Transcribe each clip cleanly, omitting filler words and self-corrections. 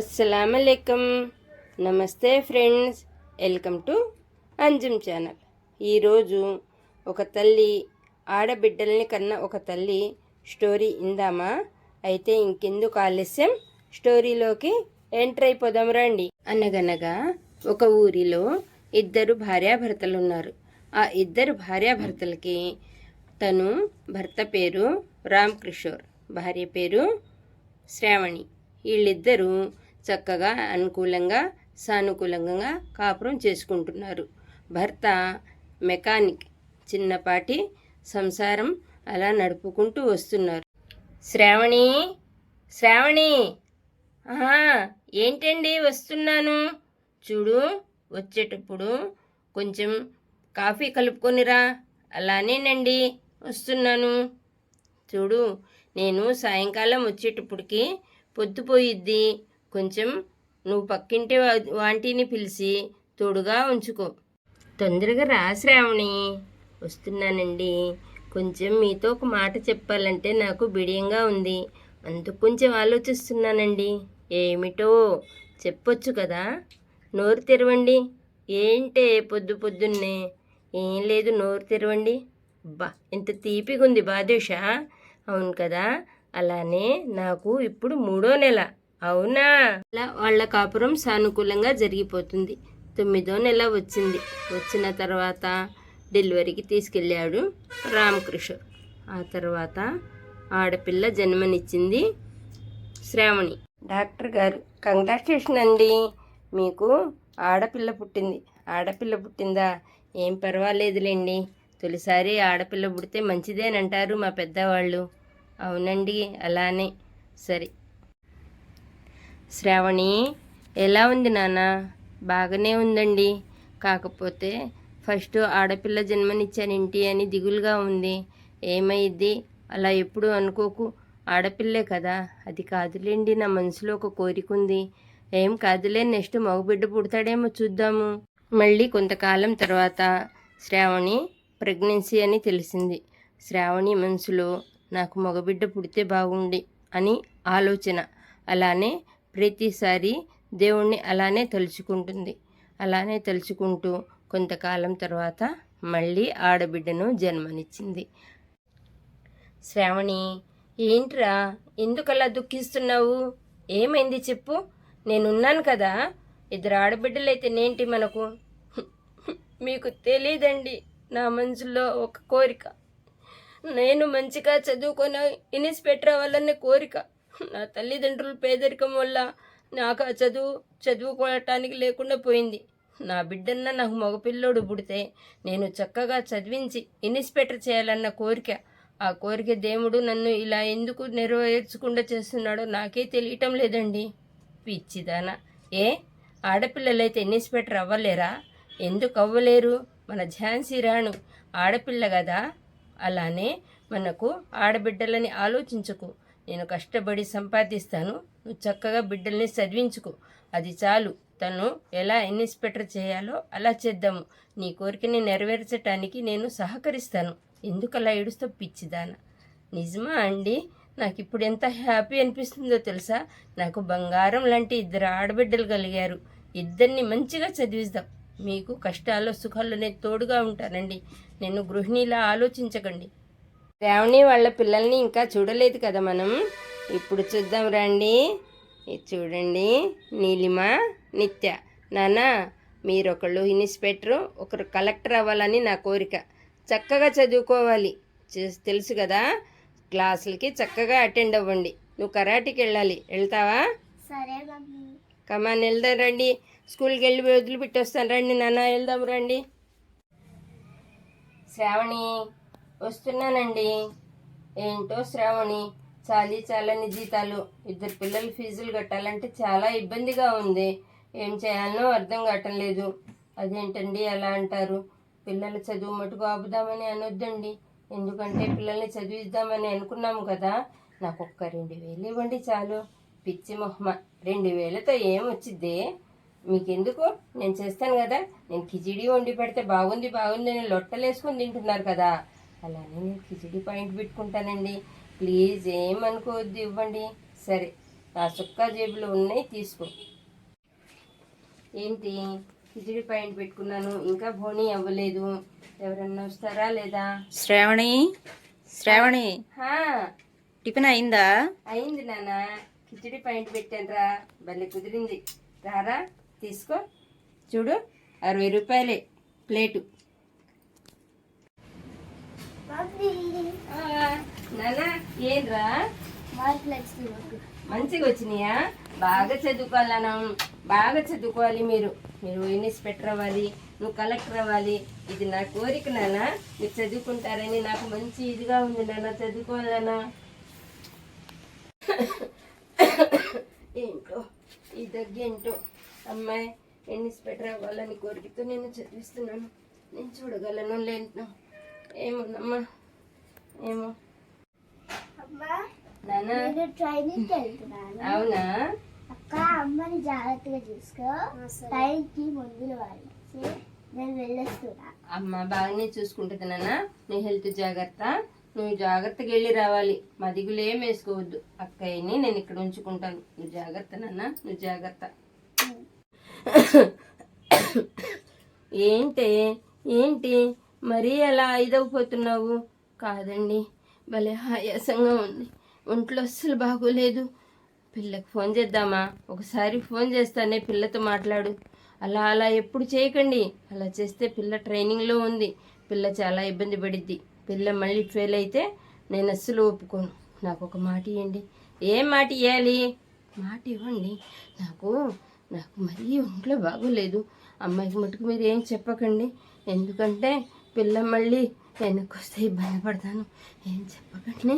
అస్సలాముఅలైకుం. నమస్తే friends, welcome to Anjum channel. ఈరోజు ఒక తల్లి ఆడబిడ్డల్ని కన్న ఒక తల్లి స్టోరీ ఇందామా? అయితే ఇంకెందుకు ఆలస్యం, స్టోరీలోకి ఎంటర్ అయిపోదాం రండి. అనగనగా ఒక ఊరిలో ఇద్దరు భార్యాభర్తలు ఉన్నారు. ఆ ఇద్దరు భార్యాభర్తలకి భర్త పేరు రామ్ కిషోర్, భార్య పేరు శ్రావణి. వీళ్ళిద్దరూ చక్కగా అనుకూలంగా సానుకూలంగా కాపురం చేసుకుంటున్నారు. భర్త మెకానిక్, చిన్నపాటి సంసారం అలా నడుపుకుంటూ వస్తున్నారు. శ్రావణి, శ్రావణి, ఏంటండి వస్తున్నాను. చూడు, వచ్చేటప్పుడు కొంచెం కాఫీ కలుపుకొనిరా. అలానేనండి, వస్తున్నాను. చూడు, నేను సాయంకాలం వచ్చేటప్పటికి పొద్దుపోయిద్ది. కొంచెం నువ్వు పక్కింటి వాంటీని పిలిచి తోడుగా ఉంచుకో. తొందరగా రా శ్రావణి. వస్తున్నానండి. కొంచెం మీతో ఒక మాట చెప్పాలంటే నాకు బిడియంగా ఉంది, అందుకు కొంచెం ఆలోచిస్తున్నానండి. ఏమిటో చెప్పొచ్చు కదా, నోరు తెరవండి. ఏంటే పొద్దున్నే? ఏం లేదు, నోరు తెరవండి. బా, ఎంత తీపిగా ఉంది బాదుషా. అవును కదా, అలానే నాకు ఇప్పుడు 3వ నెల. అవునా? అలా వాళ్ళ కాపురం సానుకూలంగా జరిగిపోతుంది. 9వ నెల వచ్చింది. వచ్చిన తర్వాత డెలివరీకి తీసుకెళ్ళాడు రామకృష్ణ. ఆ తర్వాత ఆడపిల్ల జన్మనిచ్చింది శ్రావణి. డాక్టర్ గారు, కంగ్రాచులేషన్ అండి, మీకు ఆడపిల్ల పుట్టింది. ఆడపిల్ల పుట్టిందా? ఏం పర్వాలేదులేండి, తొలిసారి ఆడపిల్ల పుడితే మంచిదేనంటారు మా పెద్దవాళ్ళు. అవునండి, అలానే. సరే. శ్రావణి ఎలా ఉంది నాన్న? బాగానే ఉందండి, కాకపోతే ఫస్ట్ ఆడపిల్ల జన్మనిచ్చానేంటి అని దిగులుగా ఉంది. ఏమైద్ది? అలా ఎప్పుడు అనుకోకు, ఆడపిల్లే కదా. అది కాదులేండి, నా మనసులో ఒక కోరిక ఉంది. ఏం కాదులే, నెక్స్ట్ మగబిడ్డ పుడతాడేమో చూద్దాము. మళ్ళీ కొంతకాలం తర్వాత శ్రావణి ప్రెగ్నెన్సీ అని తెలిసింది. శ్రావణి మనసులో నాకు మగబిడ్డ పుడితే బాగుండి అని ఆలోచన. అలానే ప్రతిసారి దేవుణ్ణి అలానే తలుచుకుంటుంది. అలానే తలుచుకుంటూ కొంతకాలం తర్వాత మళ్ళీ ఆడబిడ్డను జన్మనిచ్చింది. శ్రావణి, ఏంట్రా, ఎందుకలా దుఃఖిస్తున్నావు? ఏమైంది చెప్పు. నేనున్నాను కదా. ఇద్దరు ఆడబిడ్డలైతే నేంటి మనకు? మీకు తెలీదండి, నా మనసులో ఒక కోరిక. నేను మంచిగా చదువుకొని ఇన్స్పెక్టర్ అవ్వాలనే కోరిక. నా తల్లిదండ్రులు పేదరికం వల్ల నాకు ఆ చదువుకోవటానికి లేకుండా పోయింది. నా బిడ్డన్న నాకు మగపిల్లోడు పుడితే నేను చక్కగా చదివించి ఇన్స్పెక్టర్ చేయాలన్న కోరిక. ఆ కోరిక దేవుడు నన్ను ఇలా ఎందుకు నెరవేర్చకుండా చేస్తున్నాడో నాకే తెలియటం లేదండి. పిచ్చిదానా, ఏ ఆడపిల్లలైతే ఇన్స్పెక్టర్ అవ్వలేరా? ఎందుకు అవ్వలేరు? మన ఝాన్సీ రాణు ఆడపిల్ల కదా. అలానే మనకు ఆడబిడ్డలని ఆలోచించకు. నేను కష్టపడి సంపాదిస్తాను, నువ్వు చక్కగా బిడ్డల్ని చదివించుకో, అది చాలు. తను ఎలా ఇన్స్పెక్టర్ చేయాలో అలా చేద్దాము. నీ కోరికని నెరవేర్చటానికి నేను సహకరిస్తాను. ఎందుకు అలా ఏడుస్తూ పిచ్చిదానా? నిజమా అండి? నాకు ఇప్పుడు ఎంత హ్యాపీ అనిపిస్తుందో తెలుసా? నాకు బంగారం లాంటి 2 ఆడబిడ్డలు కలిగారు. ఇద్దరిని మంచిగా చదివిస్తాం. మీకు కష్టాల్లో సుఖాల్లో నేను తోడుగా ఉంటానండి. నేను గృహిణిలా ఆలోచించకండి. శ్రావణి వాళ్ళ పిల్లల్ని ఇంకా చూడలేదు కదా మనం, ఇప్పుడు చూద్దాం రండి. ఇది చూడండి, నీలిమ, నిత్య. నాన్న, మీరొకళ్ళు ఇన్స్పెక్టర్, ఒకరు కలెక్టర్ అవ్వాలని నా కోరిక. చక్కగా చదువుకోవాలి, తెలుసు కదా. క్లాసులకి చక్కగా అటెండ్ అవ్వండి. నువ్వు కరాటీకి వెళ్ళాలి, వెళ్తావా? సరే. కమాన్, వెళ్దాం రండి. స్కూల్కి వెళ్ళి వదిలిపెట్టి వస్తాను రండి నాన్న, వెళ్దాం రండి. శ్రావణి, వస్తున్నానండి. ఏంటో శ్రావణి, చాలని జీతాలు, 2 పిల్లల ఫీజులు కట్టాలంటే చాలా ఇబ్బందిగా ఉంది. ఏం చేయాలనో అర్థం కావటం లేదు. అదేంటండి అలా అంటారు? పిల్లల చదువు మటుకు ఆపుదామని అనొద్దండి, ఎందుకంటే పిల్లల్ని చదివిద్దామని అనుకున్నాము కదా. నాకు ఒక్క 2,000 ఇవ్వండి చాలు. పిచ్చి మొహమ్మ, 2,000తో ఏం వచ్చిద్ది? మీకెందుకు, నేను చేస్తాను కదా. నేను కిచిడి వండి పెడితే బాగుంది అని లొట్టలేసుకొని తింటున్నారు కదా. అలానే నేను కిచిడి పాయింట్ పెట్టుకుంటానండి. ప్లీజ్ ఏమనుకోవద్దు, ఇవ్వండి. సరే, ఆ సుక్కా జేబులో ఉన్నాయి, తీసుకో. ఏంటి కిచిడి పాయింట్ పెట్టుకున్నాను, ఇంకా బోనీ అవ్వలేదు. ఎవరన్నా వస్తారా లేదా? శ్రావణి, శ్రావణి, హా, టిఫిన్ అయిందా? అయింది నాన్న. కిచిడి పాయింట్ పెట్టాను రా, భలే కుదిరింది. రారా తీసుకో. చూడు 60 రూపాయలే ప్లేటు. నాన్న ఏంరా మంచిగా వచ్చినాయా? బాగా చదువుకోవాలన్నా, బాగా చదువుకోవాలి. మీరు ఇన్స్పెక్టర్ అవ్వాలి, నువ్వు కలెక్టర్ అవ్వాలి. ఇది నా కోరిక నాన్న. మీరు చదువుకుంటారని నాకు మంచి ఇదిగా ఉంది నాన్న, చదువుకోవాలన్నా. ఏంటో ఈ దగ్గేంటో. అమ్మాయి ఇన్స్పెక్టర్ అవ్వాలని కోరికతో నేను చదివిస్తున్నాను. నేను చూడగలను లేను ఏమోనమ్మా, ఏమో. ట్రైనింగ్ వెళ్తున్నాను. అవునా అక్క, అమ్మని జాగ్రత్తగా చూసుకో, టైంకి మందులు వాడించి నేను వెళ్ళొస్తున్నా. అమ్మ బాగానే చూసుకుంటుంది నాన్న. నీ హెల్త్ జాగ్రత్త, నువ్వు జాగ్రత్తగా వెళ్ళి రావాలి. మా దిగులు ఏం వేసుకోవద్దు. అక్కయ్యని నేను ఇక్కడ ఉంచుకుంటాను. నువ్వు జాగ్రత్త నాన్న, నువ్వు జాగ్రత్త. ఏంటి మరీ అలా ఇదైపోతున్నావు? కాదండి, భలే ఆయాసంగా ఉంది, ఒంట్లో అస్సలు బాగోలేదు. పిల్లకి ఫోన్ చేద్దామా? ఒకసారి ఫోన్ చేస్తానే, పిల్లతో మాట్లాడు. అలా ఎప్పుడు చేయకండి. అలా చేస్తే పిల్ల ట్రైనింగ్లో ఉంది. పిల్ల చాలా ఇబ్బంది పడిద్ది. పిల్ల మళ్ళీ ఫెయిల్ అయితే నేను అస్సలు ఒప్పుకోను. నాకు ఒక మాట ఇవ్వండి. ఏం మాట ఇవ్వాలి? మాట ఇవ్వండి. నాకు మరీ ఒంట్లో బాగోలేదు. అమ్మాయికి మటుకు మీరు ఏం చెప్పకండి, ఎందుకంటే పిల్ల మళ్ళీ వెనక్కి వస్తే ఇబ్బంది పడతాను. ఏం చెప్పకండి.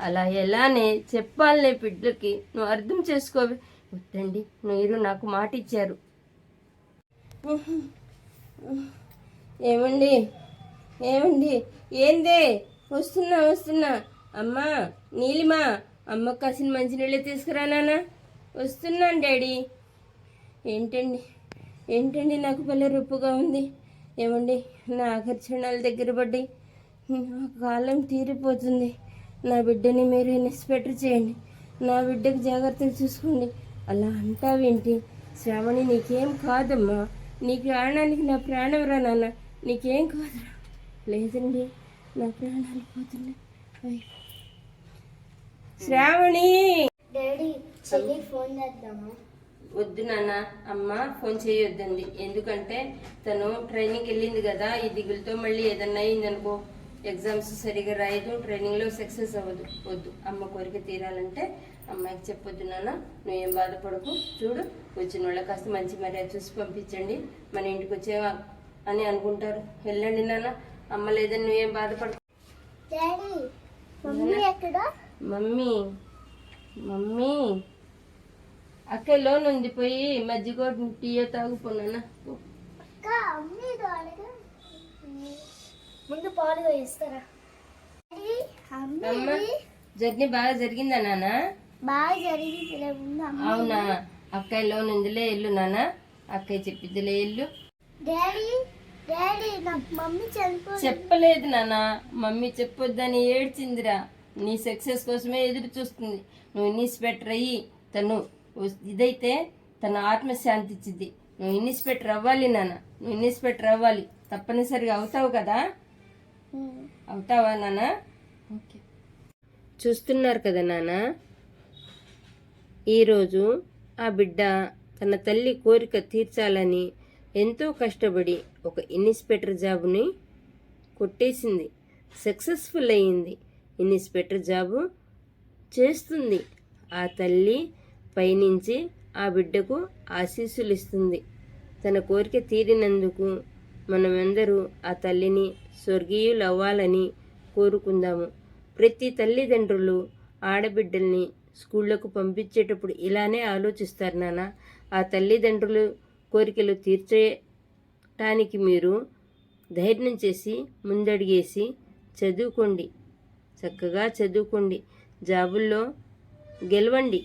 అలా ఎలానే చెప్పాలనే బిడ్డకి, నువ్వు అర్థం చేసుకోవే. వద్దండి, మీరు నాకు మాట ఇచ్చారు. ఏమండి ఏందే? వస్తున్నా. అమ్మా నీలిమా, అమ్మ కాసిన మంచినీళ్ళే తీసుకురా నాన్న. వస్తున్నాను డాడీ. ఏంటండి నాకు భలే రొప్పుగా ఉంది. ఏమండి, నా ఆఖరి క్షణాలు దగ్గర పడ్డాయి. నా కాలం తీరిపోతుంది. నా బిడ్డని మీరు ఇన్స్పెక్టర్ చేయండి. నా బిడ్డకి జాగ్రత్తలు చూసుకోండి. అలా అంటావేంటి? శ్రావణి, నీకేం కాదమ్మా. నీ ప్రాణానికి నా ప్రాణం రా నాన్న. నీకేం కాదురా. లేదండి, నా ప్రాణాలు పోతున్నాయి. శ్రావణి, డాడీ చెల్లికి ఫోన్ చేద్దామా? వద్దు నాన్న, అమ్మ ఫోన్ చేయొద్దండి. ఎందుకంటే తను ట్రైనింగ్కి వెళ్ళింది కదా, ఈ దిగులతో మళ్ళీ ఏదన్నా అయిందనుకో, ఎగ్జామ్స్ సరిగా రాయదు, ట్రైనింగ్లో సక్సెస్ అవ్వదు. వద్దు, అమ్మ కోరిక తీరాలంటే అమ్మాయికి చెప్పొద్దు నాన్న. నువ్వేం బాధపడకు. చూడు, వచ్చిన వాళ్ళ కాస్త మంచి మర్యాద చూసి పంపించండి. మన ఇంటికి వచ్చేవా అని అనుకుంటారు. వెళ్ళండి నాన్న. అమ్మ లేదని నువ్వేం బాధపడకు. డాడీ, మమ్మీ ఎక్కడ? మమ్మీ అక్క లోన్ ఉంది, పోయి మజ్జిగ టీయో తాగుపోనా. ముందు పాలు ఇస్తారా? జర్నీ బాగా జరిగిందా నాన్న? బాగా జరిగింది. అవునా? అక్కయ్య లోన్ ఉందిలే, ఎల్లు నాన్న. అక్కయ్య చెప్పిద్దిలే, ఎల్లు. మమ్మీ చెప్పలేదు నాన్న. మమ్మీ చెప్పొద్దని ఏడ్చిందిరా. నీ సక్సెస్ కోసమే ఎదురు చూస్తుంది. నువ్వు ఇన్స్పెక్టర్ అయ్యి తను ఇదైతే తన ఆత్మశాంతి ఇచ్చింది. నువ్వు ఇన్స్పెక్టర్ అవ్వాలి నాన్న. నువ్వు ఇన్స్పెక్టర్ అవ్వాలి. తప్పనిసరిగా అవుతావు కదా? అవుతావా నాన్న? ఓకే. చూస్తున్నారు కదా నాన్న, ఈరోజు ఆ బిడ్డ తన తల్లి కోరిక తీర్చాలని ఎంతో కష్టపడి ఒక ఇన్స్పెక్టర్ జాబుని కొట్టేసింది. సక్సెస్ఫుల్ అయ్యింది. ఇన్స్పెక్టర్ జాబు చేస్తుంది. ఆ తల్లి పైనుంచి ఆ బిడ్డకు ఆశీస్సులు ఇస్తుంది. తన కోరిక తీరినందుకు మనమందరూ ఆ తల్లిని స్వర్గీయులు అవ్వాలని కోరుకుందాము. ప్రతి తల్లిదండ్రులు ఆడబిడ్డల్ని స్కూళ్ళకు పంపించేటప్పుడు ఇలానే ఆలోచిస్తారు నాన్న. ఆ తల్లిదండ్రులు కోరికలు తీర్చటానికి మీరు ధైర్యం చేసి ముందడిగేసి చదువుకోండి. చక్కగా చదువుకోండి, జాబుల్లో గెలవండి.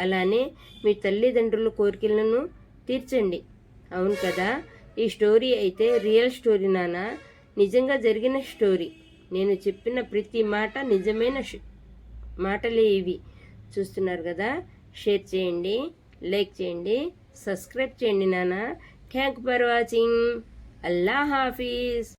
అలానే మీ తల్లిదండ్రుల కోరికలను తీర్చండి. అవును కదా? ఈ స్టోరీ అయితే రియల్ స్టోరీ నాన్న, నిజంగా జరిగిన స్టోరీ. నేను చెప్పిన ప్రతి మాట నిజమైన మాటలే ఇవి. చూస్తున్నారు కదా, షేర్ చేయండి, లైక్ చేయండి, సబ్స్క్రైబ్ చేయండి నాన్న. Thank for watching. Allah Hafeez.